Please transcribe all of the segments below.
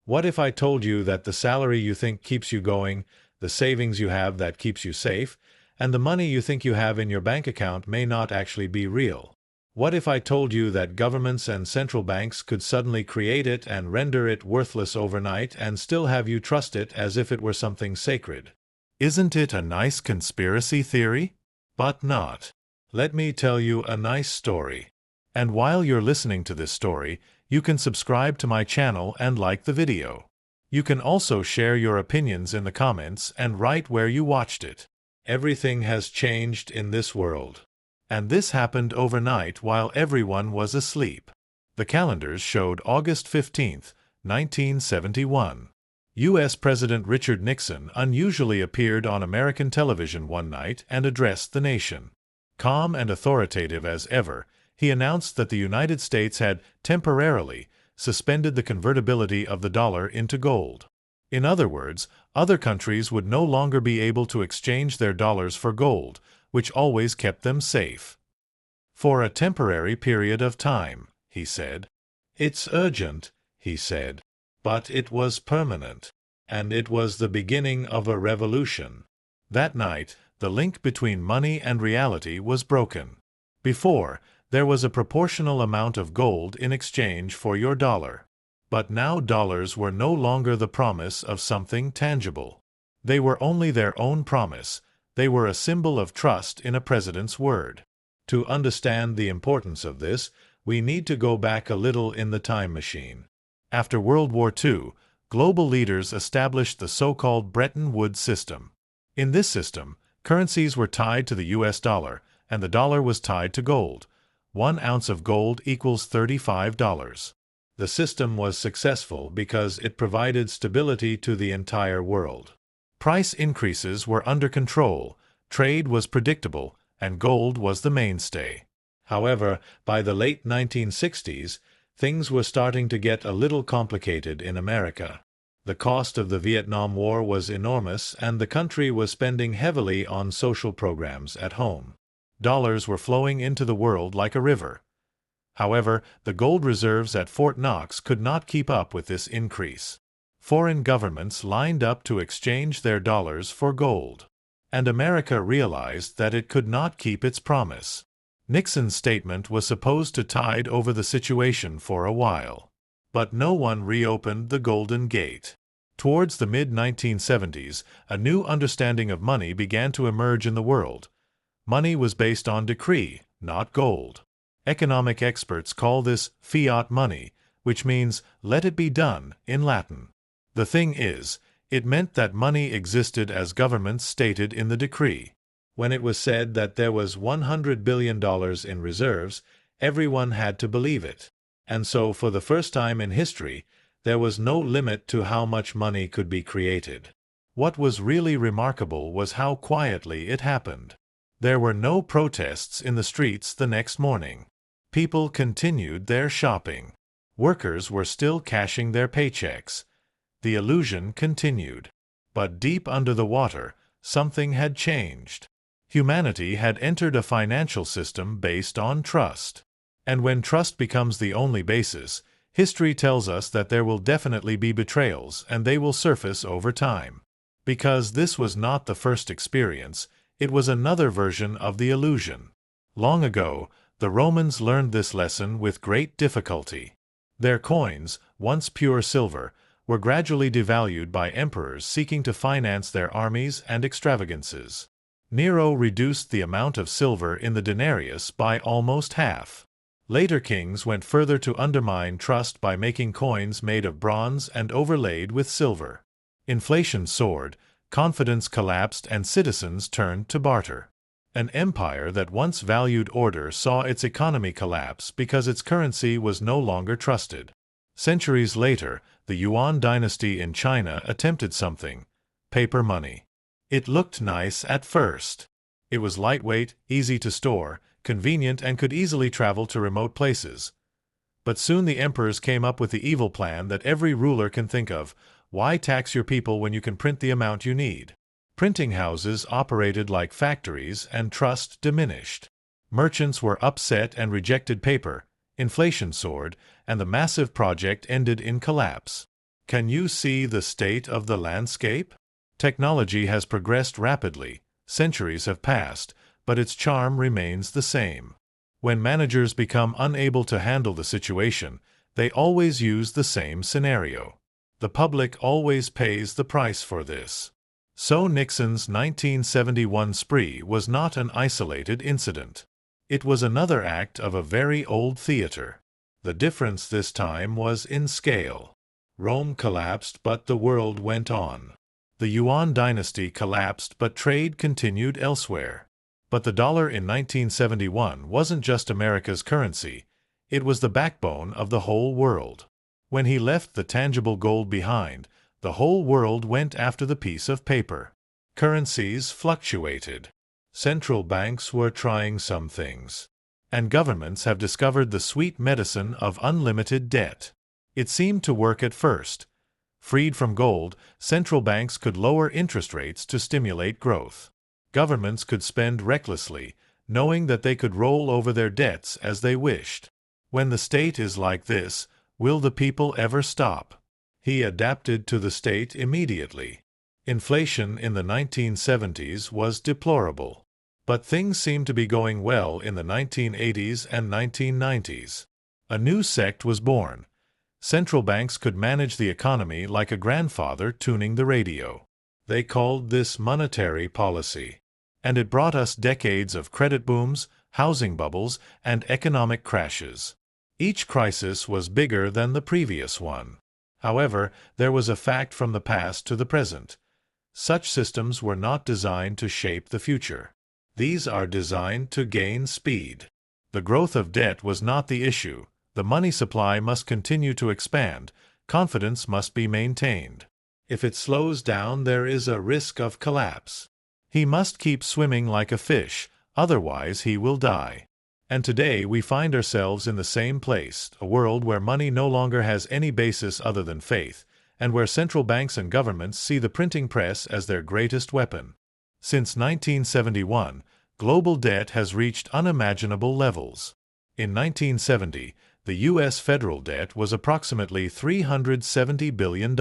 What if I told you that the salary you think keeps you going, the savings you have that keeps you safe, and the money you think you have in your bank account may not actually be real? What if I told you that governments and central banks could suddenly create it and render it worthless overnight and still have you trust it as if it were something sacred? Isn't it a nice conspiracy theory? But not. Let me tell you a nice story. And while you're listening to this story, you can subscribe to my channel and like the video. You can also share your opinions in the comments and write where you watched it. Everything has changed in this world. And this happened overnight while everyone was asleep. The calendars showed August 15th, 1971. U.S. President Richard Nixon unusually appeared on American television one night and addressed the nation. Calm and authoritative as ever, he announced that the United States had temporarily suspended the convertibility of the dollar into gold. In other words, other countries would no longer be able to exchange their dollars for gold, which always kept them safe. For a temporary period of time, he said. It's urgent, he said. But it was permanent. And it was the beginning of a revolution. That night, the link between money and reality was broken. Before, there was a proportional amount of gold in exchange for your dollar. But now dollars were no longer the promise of something tangible. They were only their own promise. They were a symbol of trust in a president's word. To understand the importance of this, we need to go back a little in the time machine. After World War II, global leaders established the so-called Bretton Woods system. In this system, currencies were tied to the U.S. dollar, and the dollar was tied to gold. 1 ounce of gold equals $35. The system was successful because it provided stability to the entire world. Price increases were under control, trade was predictable, and gold was the mainstay. However, by the late 1960s, things were starting to get a little complicated in America. The cost of the Vietnam War was enormous, and the country was spending heavily on social programs at home. Dollars were flowing into the world like a river. However, the gold reserves at Fort Knox could not keep up with this increase. Foreign governments lined up to exchange their dollars for gold. And America realized that it could not keep its promise. Nixon's statement was supposed to tide over the situation for a while. But no one reopened the Golden Gate. Towards the mid-1970s, a new understanding of money began to emerge in the world. Money was based on decree, not gold. Economic experts call this fiat money, which means let it be done in Latin. The thing is, it meant that money existed as governments stated in the decree. When it was said that there was $100 billion in reserves, everyone had to believe it. And so, for the first time in history, there was no limit to how much money could be created. What was really remarkable was how quietly it happened. There were no protests in the streets the next morning. People continued their shopping. Workers were still cashing their paychecks. The illusion continued. But deep under the water, something had changed. Humanity had entered a financial system based on trust. And when trust becomes the only basis, history tells us that there will definitely be betrayals, and they will surface over time. Because this was not the first experience, it was another version of the illusion. Long ago, the Romans learned this lesson with great difficulty. Their coins, once pure silver, were gradually devalued by emperors seeking to finance their armies and extravagances. Nero reduced the amount of silver in the denarius by almost half. Later kings went further to undermine trust by making coins made of bronze and overlaid with silver. Inflation soared, confidence collapsed, and citizens turned to barter. An empire that once valued order saw its economy collapse because its currency was no longer trusted. Centuries later, the Yuan dynasty in China attempted something: paper money. It looked nice at first. It was lightweight, easy to store, convenient, and could easily travel to remote places. But soon the emperors came up with the evil plan that every ruler can think of: why tax your people when you can print the amount you need? Printing houses operated like factories, and trust diminished. Merchants were upset and rejected paper, inflation soared, and the massive project ended in collapse. Can you see the state of the landscape? Technology has progressed rapidly, centuries have passed, but its charm remains the same. When managers become unable to handle the situation, they always use the same scenario. The public always pays the price for this. So Nixon's 1971 spree was not an isolated incident. It was another act of a very old theater. The difference this time was in scale. Rome collapsed, but the world went on. The Yuan dynasty collapsed, but trade continued elsewhere. But the dollar in 1971 wasn't just America's currency, it was the backbone of the whole world. When he left the tangible gold behind, the whole world went after the piece of paper. Currencies fluctuated. Central banks were trying some things. And governments have discovered the sweet medicine of unlimited debt. It seemed to work at first. Freed from gold, central banks could lower interest rates to stimulate growth. Governments could spend recklessly, knowing that they could roll over their debts as they wished. When the state is like this, will the people ever stop? He adapted to the state immediately. Inflation in the 1970s was deplorable. But things seemed to be going well in the 1980s and 1990s. A new sect was born. Central banks could manage the economy like a grandfather tuning the radio. They called this monetary policy. And it brought us decades of credit booms, housing bubbles, and economic crashes. Each crisis was bigger than the previous one. However, there was a fact from the past to the present. Such systems were not designed to shape the future. These are designed to gain speed. The growth of debt was not the issue. The money supply must continue to expand. Confidence must be maintained. If it slows down, there is a risk of collapse. He must keep swimming like a fish, otherwise he will die. And today we find ourselves in the same place, a world where money no longer has any basis other than faith, and where central banks and governments see the printing press as their greatest weapon. Since 1971, global debt has reached unimaginable levels. In 1970, the U.S. federal debt was approximately $370 billion.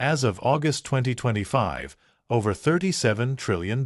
As of August 2025, over $37 trillion.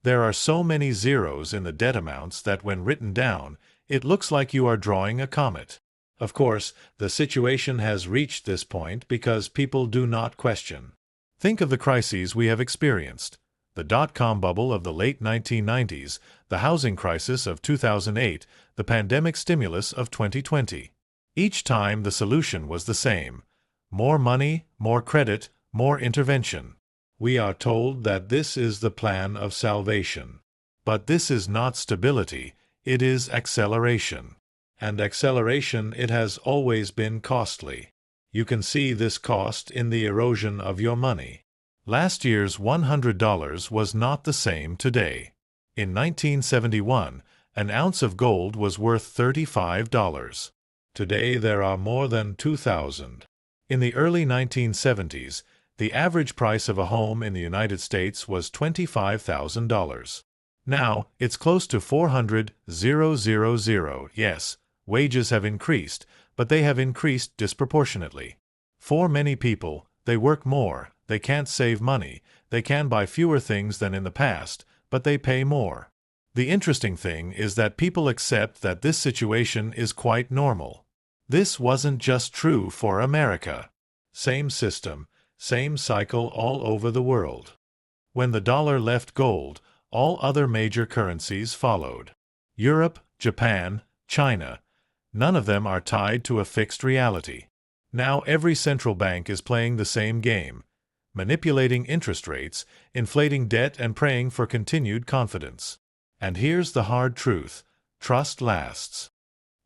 There are so many zeros in the debt amounts that when written down, it looks like you are drawing a comet. Of course, the situation has reached this point because people do not question. Think of the crises we have experienced. The dot-com bubble of the late 1990s, the housing crisis of 2008, the pandemic stimulus of 2020. Each time the solution was the same. More money, more credit, more intervention. We are told that this is the plan of salvation. But this is not stability, it is acceleration. And acceleration, it has always been costly. You can see this cost in the erosion of your money. Last year's $100 was not the same today. In 1971, an ounce of gold was worth $35. Today there are more than 2,000. In the early 1970s, the average price of a home in the United States was $25,000. Now, it's close to $400,000. Yes, wages have increased, but they have increased disproportionately. For many people, they work more, they can't save money, they can buy fewer things than in the past, but they pay more. The interesting thing is that people accept that this situation is quite normal. This wasn't just true for America. Same system, same cycle all over the world. When the dollar left gold, all other major currencies followed. Europe, Japan, China. None of them are tied to a fixed reality. Now every central bank is playing the same game, manipulating interest rates, inflating debt, and praying for continued confidence. And here's the hard truth: trust lasts.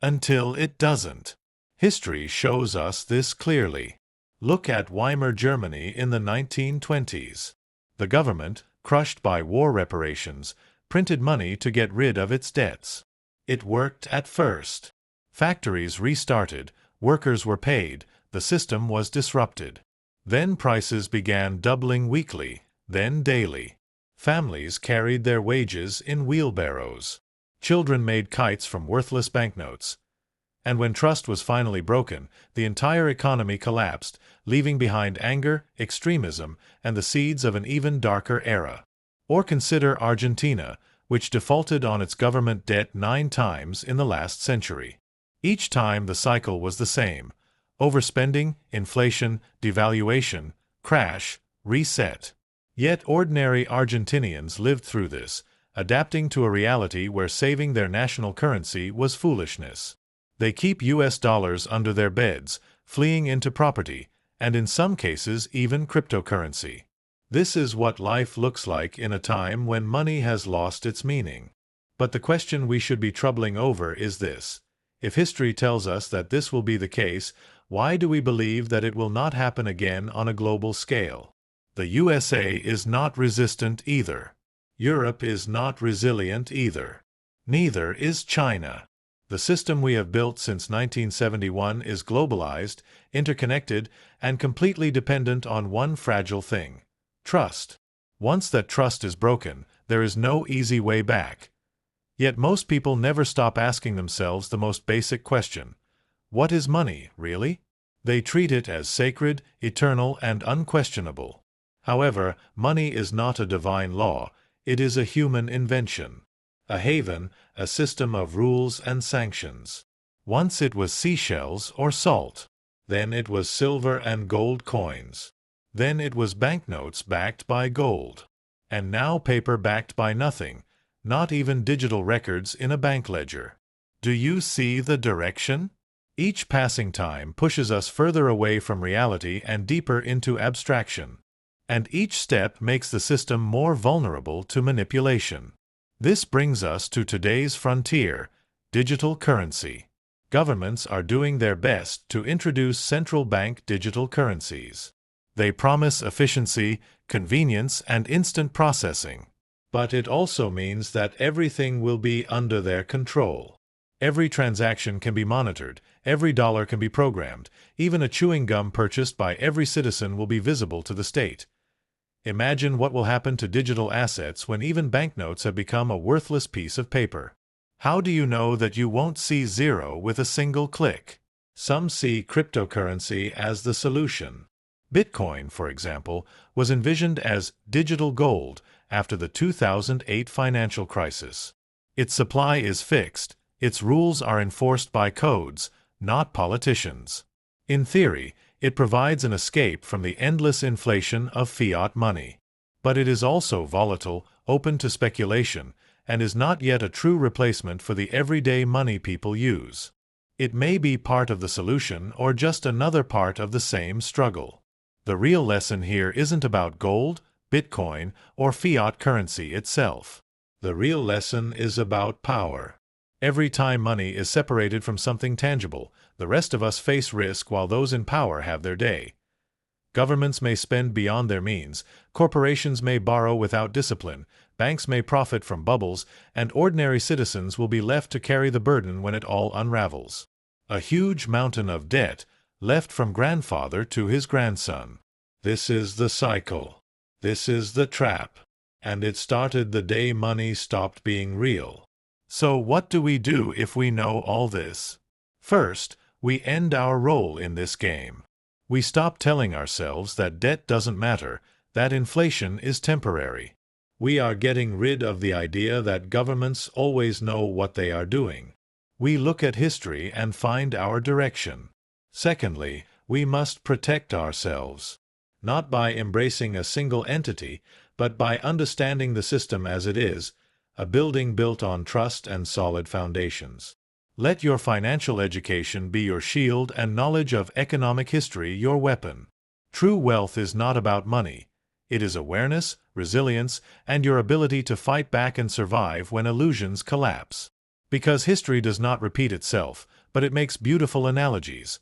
Until it doesn't. History shows us this clearly. Look at Weimar Germany in the 1920s. The government, crushed by war reparations, printed money to get rid of its debts. It worked at first. Factories restarted, workers were paid, the system was disrupted. Then prices began doubling weekly, then daily. Families carried their wages in wheelbarrows. Children made kites from worthless banknotes. And when trust was finally broken, the entire economy collapsed, leaving behind anger, extremism, and the seeds of an even darker era. Or consider Argentina, which defaulted on its government debt 9 times in the last century. Each time the cycle was the same: overspending, inflation, devaluation, crash, reset. Yet ordinary Argentinians lived through this, adapting to a reality where saving their national currency was foolishness. They keep US dollars under their beds, fleeing into property, and in some cases even cryptocurrency. This is what life looks like in a time when money has lost its meaning. But the question we should be troubling over is this: if history tells us that this will be the case, why do we believe that it will not happen again on a global scale? The USA is not resistant either. Europe is not resilient either. Neither is China. The system we have built since 1971 is globalized, interconnected, and completely dependent on one fragile thing: trust. Once that trust is broken, there is no easy way back. Yet most people never stop asking themselves the most basic question: what is money, really? They treat it as sacred, eternal, and unquestionable. However, money is not a divine law, it is a human invention. A haven, a system of rules and sanctions. Once it was seashells or salt. Then it was silver and gold coins. Then it was banknotes backed by gold. And now paper backed by nothing, not even digital records in a bank ledger. Do you see the direction? Each passing time pushes us further away from reality and deeper into abstraction. And each step makes the system more vulnerable to manipulation. This brings us to today's frontier: digital currency. Governments are doing their best to introduce central bank digital currencies. They promise efficiency, convenience, and instant processing. But it also means that everything will be under their control. Every transaction can be monitored, every dollar can be programmed, even a chewing gum purchased by every citizen will be visible to the state. Imagine what will happen to digital assets when even banknotes have become a worthless piece of paper. How do you know that you won't see zero with a single click? Some see cryptocurrency as the solution. Bitcoin, for example, was envisioned as digital gold after the 2008 financial crisis. Its supply is fixed, its rules are enforced by codes, not politicians. In theory, it provides an escape from the endless inflation of fiat money. But it is also volatile, open to speculation, and is not yet a true replacement for the everyday money people use. It may be part of the solution or just another part of the same struggle. The real lesson here isn't about gold, Bitcoin, or fiat currency itself. The real lesson is about power. Every time money is separated from something tangible, the rest of us face risk while those in power have their day. Governments may spend beyond their means, corporations may borrow without discipline, banks may profit from bubbles, and ordinary citizens will be left to carry the burden when it all unravels. A huge mountain of debt, left from grandfather to his grandson. This is the cycle. This is the trap. And it started the day money stopped being real. So what do we do if we know all this? First, we end our role in this game. We stop telling ourselves that debt doesn't matter, that inflation is temporary. We are getting rid of the idea that governments always know what they are doing. We look at history and find our direction. Secondly, we must protect ourselves. Not by embracing a single entity, but by understanding the system as it is, a building built on trust and solid foundations. Let your financial education be your shield and knowledge of economic history your weapon. True wealth is not about money. It is awareness, resilience, and your ability to fight back and survive when illusions collapse. Because history does not repeat itself, but it makes beautiful analogies.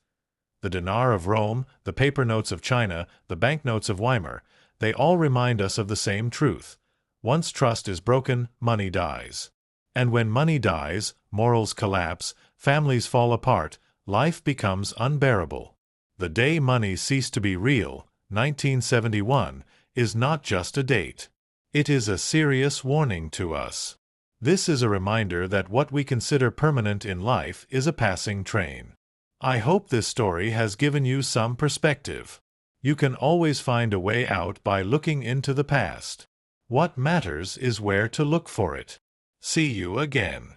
The dinar of Rome, the paper notes of China, the banknotes of Weimar, they all remind us of the same truth. Once trust is broken, money dies. And when money dies, morals collapse, families fall apart, life becomes unbearable. The day money ceased to be real, 1971, is not just a date. It is a serious warning to us. This is a reminder that what we consider permanent in life is a passing train. I hope this story has given you some perspective. You can always find a way out by looking into the past. What matters is where to look for it. See you again.